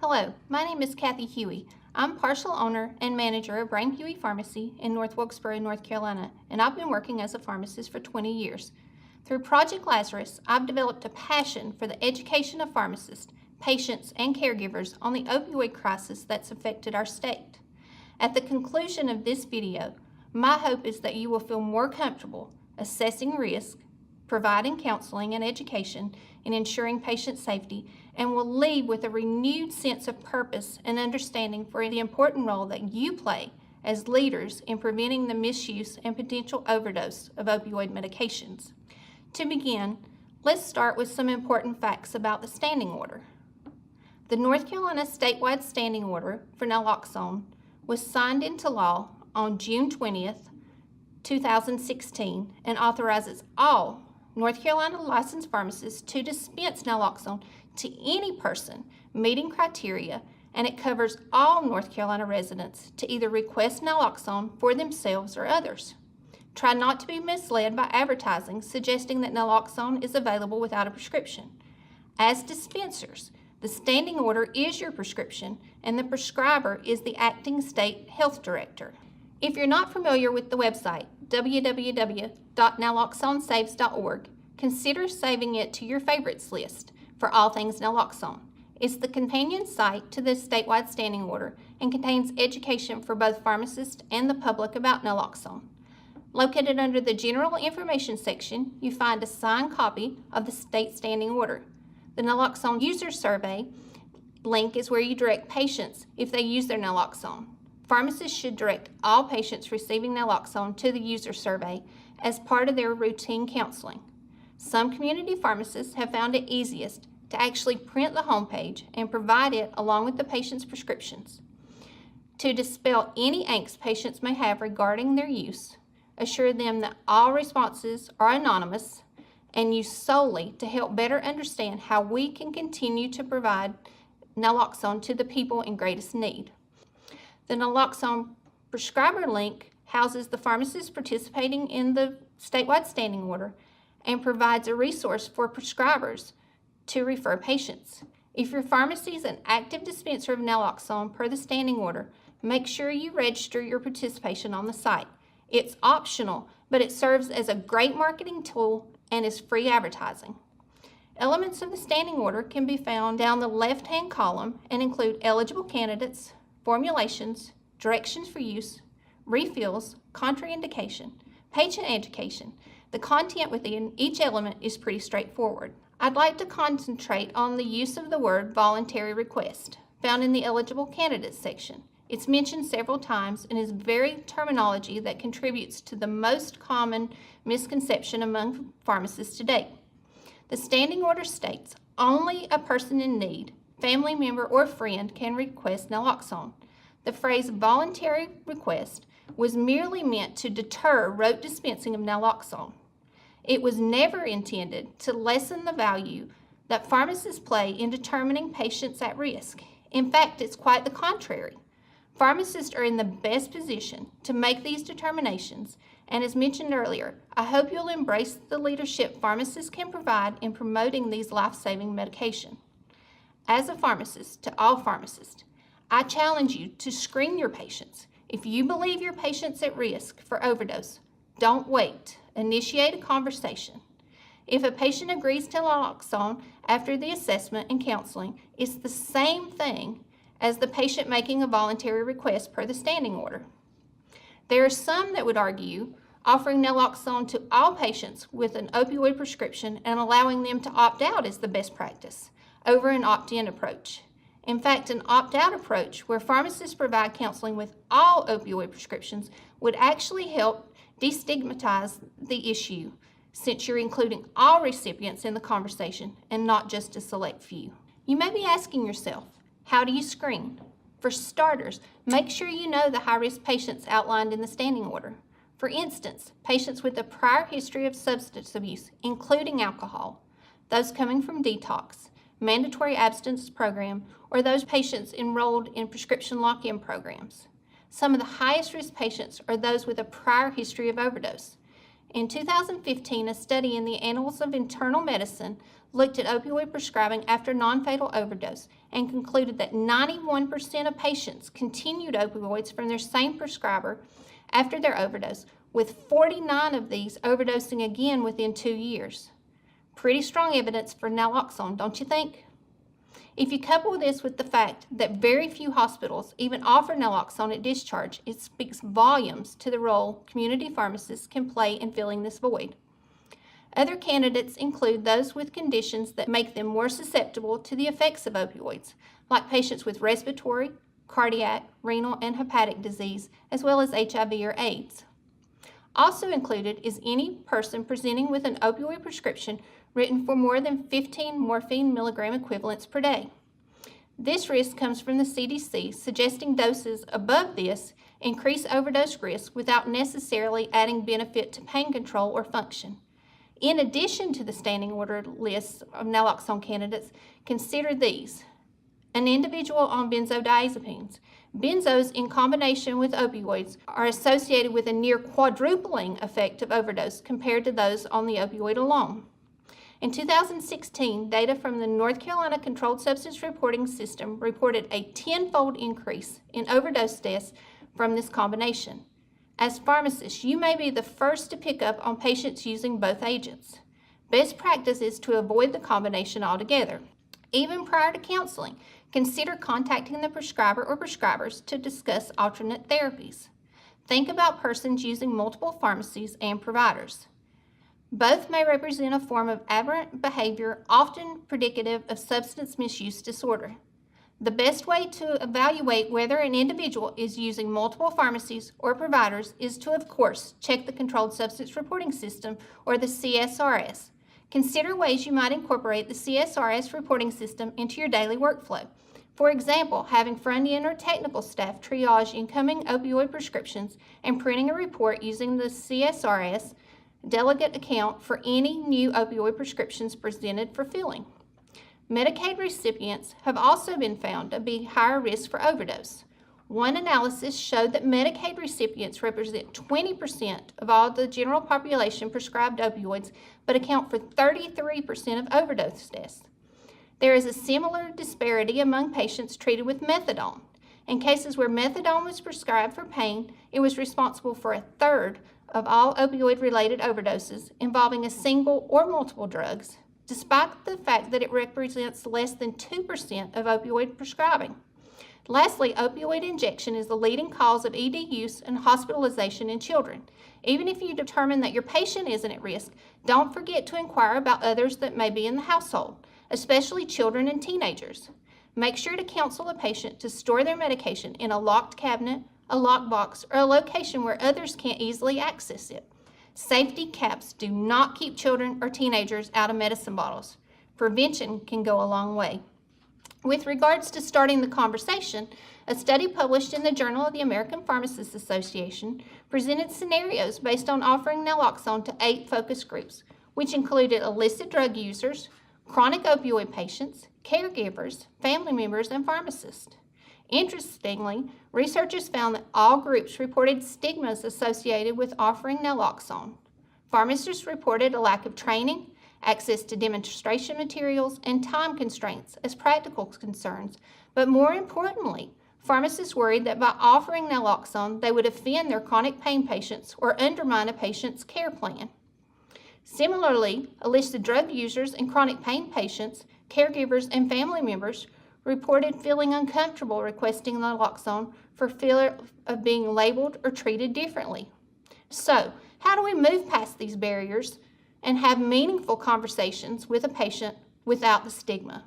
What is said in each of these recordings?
Hello, my name is Cathy Huie. I'm partial owner and manager of Brain Huie Pharmacy in North Wilkesboro, North Carolina, and I've been working as a pharmacist for 20 years. Through Project Lazarus, I've developed a passion for the education of pharmacists, patients, and caregivers on the opioid crisis that's affected our state. At the conclusion of this video, my hope is that you will feel more comfortable assessing risk, providing counseling and education, and ensuring patient safety, and will leave with a renewed sense of purpose and understanding for the important role that you play as leaders in preventing the misuse and potential overdose of opioid medications. To begin, let's start with some important facts about the standing order. The North Carolina statewide standing order for naloxone was signed into law on June 20th, 2016, and authorizes all North Carolina licensed pharmacists to dispense naloxone to any person meeting criteria, and it covers all North Carolina residents to either request naloxone for themselves or others. Try not to be misled by advertising suggesting that naloxone is available without a prescription. As dispensers, the standing order is your prescription, and the prescriber is the acting state health director. If you're not familiar with the website, www.naloxonesaves.org, consider saving it to your favorites list for all things naloxone. It's the companion site to the statewide standing order and contains education for both pharmacists and the public about naloxone. Located under the General Information section, you find a signed copy of the state standing order. The Naloxone User Survey link is where you direct patients if they use their naloxone. Pharmacists should direct all patients receiving naloxone to the user survey as part of their routine counseling. Some community pharmacists have found it easiest to actually print the homepage and provide it along with the patient's prescriptions. To dispel any angst patients may have regarding their use, assure them that all responses are anonymous and used solely to help better understand how we can continue to provide naloxone to the people in greatest need. The naloxone prescriber link houses the pharmacists participating in the statewide standing order and provides a resource for prescribers to refer patients. If your pharmacy is an active dispenser of naloxone per the standing order, make sure you register your participation on the site. It's optional, but it serves as a great marketing tool and is free advertising. Elements of the standing order can be found down the left-hand column and include eligible candidates, formulations, directions for use, refills, contraindication, patient education. The content within each element is pretty straightforward. I'd like to concentrate on the use of the word voluntary request, found in the eligible candidates section. It's mentioned several times and is very terminology that contributes to the most common misconception among pharmacists today. The standing order states only a person in need, family member, or friend can request naloxone. The phrase voluntary request was merely meant to deter rote dispensing of naloxone. It was never intended to lessen the value that pharmacists play in determining patients at risk. In fact, it's quite the contrary. Pharmacists are in the best position to make these determinations, and as mentioned earlier, I hope you'll embrace the leadership pharmacists can provide in promoting these life-saving medications. As a pharmacist, to all pharmacists, I challenge you to screen your patients. If you believe your patient's at risk for overdose, don't wait. Initiate a conversation. If a patient agrees to naloxone after the assessment and counseling, it's the same thing as the patient making a voluntary request per the standing order. There are some that would argue offering naloxone to all patients with an opioid prescription and allowing them to opt out is the best practice over an opt-in approach. In fact, an opt-out approach where pharmacists provide counseling with all opioid prescriptions would actually help destigmatize the issue, since you're including all recipients in the conversation and not just a select few. You may be asking yourself, how do you screen? For starters, make sure you know the high-risk patients outlined in the standing order. For instance, patients with a prior history of substance abuse, including alcohol, those coming from detox, mandatory abstinence program, or those patients enrolled in prescription lock-in programs. Some of the highest risk patients are those with a prior history of overdose. In 2015, a study in the Annals of Internal Medicine looked at opioid prescribing after non-fatal overdose and concluded that 91% of patients continued opioids from their same prescriber after their overdose, with 49 of these overdosing again within 2 years. Pretty strong evidence for naloxone, don't you think? If you couple this with the fact that very few hospitals even offer naloxone at discharge, it speaks volumes to the role community pharmacists can play in filling this void. Other candidates include those with conditions that make them more susceptible to the effects of opioids, like patients with respiratory, cardiac, renal, and hepatic disease, as well as HIV or AIDS. Also included is any person presenting with an opioid prescription written for more than 15 morphine milligram equivalents per day. This risk comes from the CDC suggesting doses above this increase overdose risk without necessarily adding benefit to pain control or function. In addition to the standing order list of naloxone candidates, consider these. An individual on benzodiazepines. Benzos in combination with opioids are associated with a near quadrupling effect of overdose compared to those on the opioid alone. In 2016, data from the North Carolina Controlled Substance Reporting System reported a 10-fold increase in overdose deaths from this combination. As pharmacists, you may be the first to pick up on patients using both agents. Best practice is to avoid the combination altogether. Even prior to counseling, consider contacting the prescriber or prescribers to discuss alternate therapies. Think about persons using multiple pharmacies and providers. Both may represent a form of aberrant behavior, often predicative of substance misuse disorder. The best way to evaluate whether an individual is using multiple pharmacies or providers is to, of course, check the Controlled Substance Reporting System, or the CSRS. Consider ways you might incorporate the CSRS reporting system into your daily workflow. For example, having front-end or technical staff triage incoming opioid prescriptions and printing a report using the CSRS delegate account for any new opioid prescriptions presented for filling. Medicaid recipients have also been found to be higher risk for overdose. One analysis showed that Medicaid recipients represent 20% of all the general population prescribed opioids, but account for 33% of overdose deaths. There is a similar disparity among patients treated with methadone. In cases where methadone was prescribed for pain, it was responsible for a third of all opioid-related overdoses involving a single or multiple drugs, despite the fact that it represents less than 2% of opioid prescribing. Lastly, opioid injection is the leading cause of ED use and hospitalization in children. Even if you determine that your patient isn't at risk, don't forget to inquire about others that may be in the household, especially children and teenagers. Make sure to counsel a patient to store their medication in a locked cabinet, a lockbox, or a location where others can't easily access it. Safety caps do not keep children or teenagers out of medicine bottles. Prevention can go a long way. With regards to starting the conversation, a study published in the Journal of the American Pharmacists Association presented scenarios based on offering naloxone to 8 focus groups, which included illicit drug users, chronic opioid patients, caregivers, family members, and pharmacists. Interestingly, researchers found that all groups reported stigmas associated with offering naloxone. Pharmacists reported a lack of training, access to demonstration materials, and time constraints as practical concerns. But more importantly, pharmacists worried that by offering naloxone, they would offend their chronic pain patients or undermine a patient's care plan. Similarly, illicit drug users and chronic pain patients, caregivers, and family members reported feeling uncomfortable requesting naloxone for fear of being labeled or treated differently. So, how do we move past these barriers and have meaningful conversations with a patient without the stigma?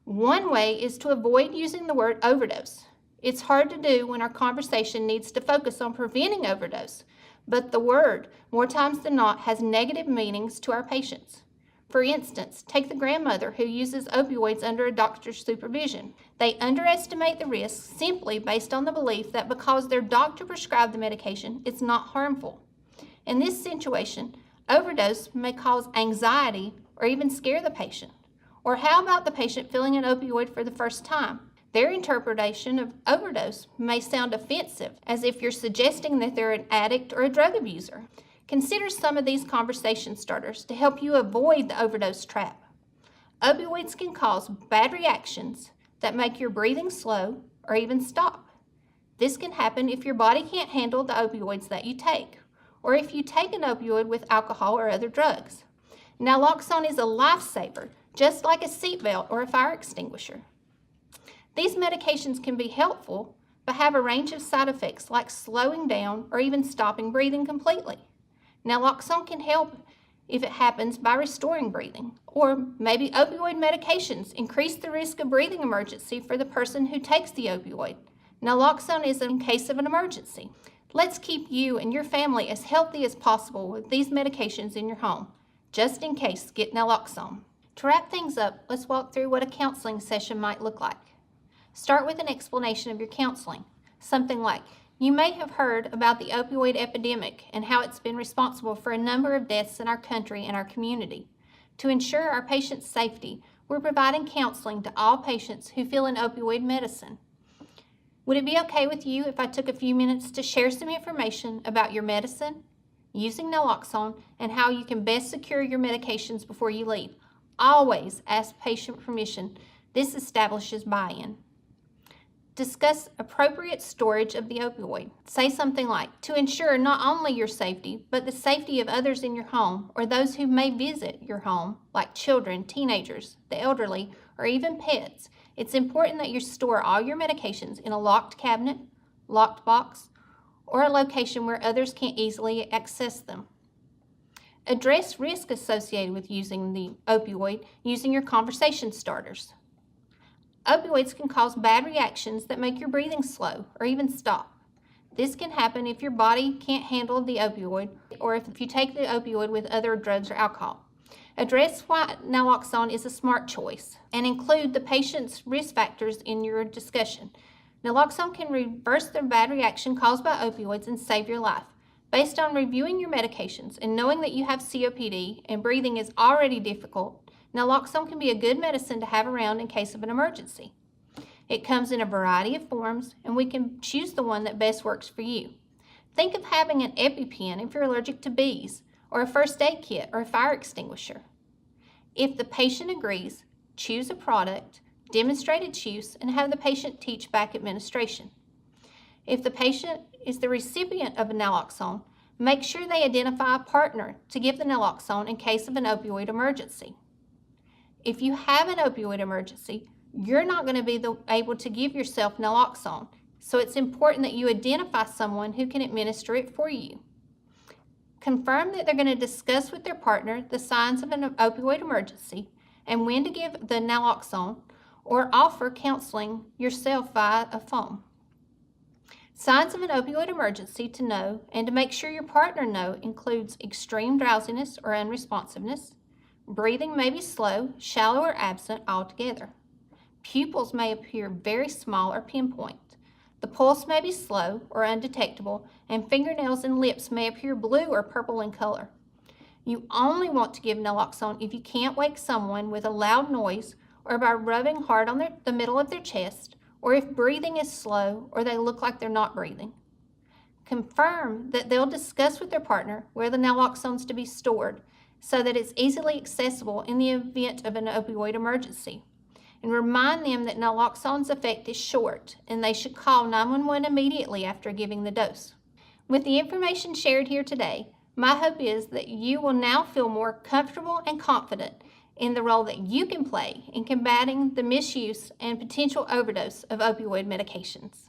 One way is to avoid using the word overdose. It's hard to do when our conversation needs to focus on preventing overdose, but the word, more times than not, has negative meanings to our patients. For instance, take the grandmother who uses opioids under a doctor's supervision. They underestimate the risks simply based on the belief that because their doctor prescribed the medication, it's not harmful. In this situation, overdose may cause anxiety or even scare the patient. Or how about the patient filling an opioid for the first time? Their interpretation of overdose may sound offensive, as if you're suggesting that they're an addict or a drug abuser. Consider some of these conversation starters to help you avoid the overdose trap. Opioids can cause bad reactions that make your breathing slow or even stop. This can happen if your body can't handle the opioids that you take, or if you take an opioid with alcohol or other drugs. Naloxone is a lifesaver, just like a seatbelt or a fire extinguisher. These medications can be helpful, but have a range of side effects like slowing down or even stopping breathing completely. Naloxone can help if it happens by restoring breathing, or maybe opioid medications increase the risk of breathing emergency for the person who takes the opioid. Naloxone is in case of an emergency. Let's keep you and your family as healthy as possible with these medications in your home. Just in case, get naloxone. To wrap things up, let's walk through what a counseling session might look like. Start with an explanation of your counseling. Something like, you may have heard about the opioid epidemic and how it's been responsible for a number of deaths in our country and our community. To ensure our patients' safety, we're providing counseling to all patients who feel an opioid medicine. Would it be okay with you if I took a few minutes to share some information about your medicine, using naloxone, and how you can best secure your medications before you leave? Always ask patient permission. This establishes buy-in. Discuss appropriate storage of the opioid. Say something like, to ensure not only your safety, but the safety of others in your home or those who may visit your home, like children, teenagers, the elderly, or even pets, it's important that you store all your medications in a locked cabinet, locked box, or a location where others can't easily access them. Address risk associated with using the opioid using your conversation starters. Opioids can cause bad reactions that make your breathing slow or even stop. This can happen if your body can't handle the opioid or if you take the opioid with other drugs or alcohol. Address why naloxone is a smart choice and include the patient's risk factors in your discussion. Naloxone can reverse the bad reaction caused by opioids and save your life. Based on reviewing your medications and knowing that you have COPD and breathing is already difficult, naloxone can be a good medicine to have around in case of an emergency. It comes in a variety of forms, and we can choose the one that best works for you. Think of having an EpiPen if you're allergic to bees, or a first aid kit or a fire extinguisher. If the patient agrees, choose a product, demonstrate its use, and have the patient teach back administration. If the patient is the recipient of a naloxone, make sure they identify a partner to give the naloxone in case of an opioid emergency. If you have an opioid emergency, you're not going to be able to give yourself naloxone, so it's important that you identify someone who can administer it for you. Confirm that they're going to discuss with their partner the signs of an opioid emergency and when to give the naloxone, or offer counseling yourself via a phone. Signs of an opioid emergency to know and to make sure your partner know includes extreme drowsiness or unresponsiveness. Breathing may be slow, shallow, or absent altogether. Pupils may appear very small or pinpoint. The pulse may be slow or undetectable, and fingernails and lips may appear blue or purple in color. You only want to give naloxone if you can't wake someone with a loud noise or by rubbing hard on the middle of their chest, or if breathing is slow or they look like they're not breathing. Confirm that they'll discuss with their partner where the naloxone is to be stored so that it's easily accessible in the event of an opioid emergency. And remind them that naloxone's effect is short and they should call 911 immediately after giving the dose. With the information shared here today, my hope is that you will now feel more comfortable and confident in the role that you can play in combating the misuse and potential overdose of opioid medications.